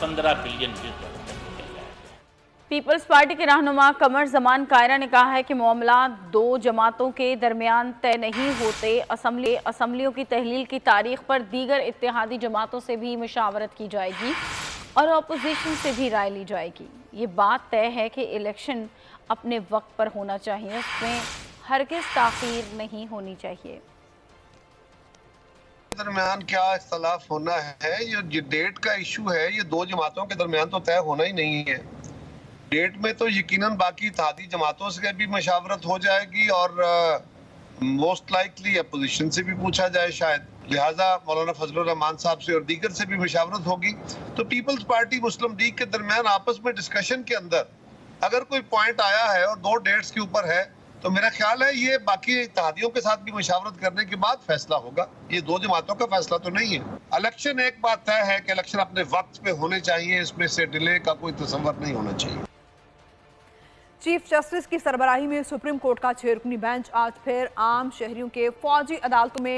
15 billion bill जाएगा। Peoples party के रहनुमा कमर जमान कायरा ने कहा है कि मामला दो जमातों के दरमियान तय नहीं होते। असम्बलियों की तहलील की तारीख पर दीगर इत्तेहादी जमातों से भी मुशावरत की जाएगी और अपोजिशन से भी राय ली जाएगी। ये बात तय है कि इलेक्शन अपने वक्त पर होना चाहिए, उसमें हरगिज़ ताख़ीर नहीं होनी चाहिए। दरमियान क्या इख्तलाफ होना है, ये डेट का इशू है, ये दो जमातों के दरमियान तो तय होना ही नहीं है। डेट में तो यकीनन बाकी इत्तेहादी जमातों से भी मशावरत हो जाएगी और मोस्ट लाइकली अपोजिशन से भी पूछा जाए शायद, लिहाजा मौलाना फजलुर रहमान साहब से और दीगर से भी मशावरत होगी। तो पीपल्स पार्टी मुस्लिम लीग के दरमियान आपस में डिस्कशन के अंदर अगर कोई पॉइंट आया है और दो डेट्स के ऊपर है तो मेरा ख्याल है ये बाकी इत्तेहादियों के साथ भी मशावरत करने के बाद फैसला होगा। ये दो जमातों का फैसला तो नहीं है। इलेक्शन एक बात तय है कि इलेक्शन अपने वक्त पे होने चाहिए, इसमें से डिले का कोई तसव्वुर नहीं होना चाहिए। चीफ जस्टिस की सरबराही में सुप्रीम कोर्ट का 6 रुकनी बेंच आज फिर आम शहरियों के फौजी अदालतों में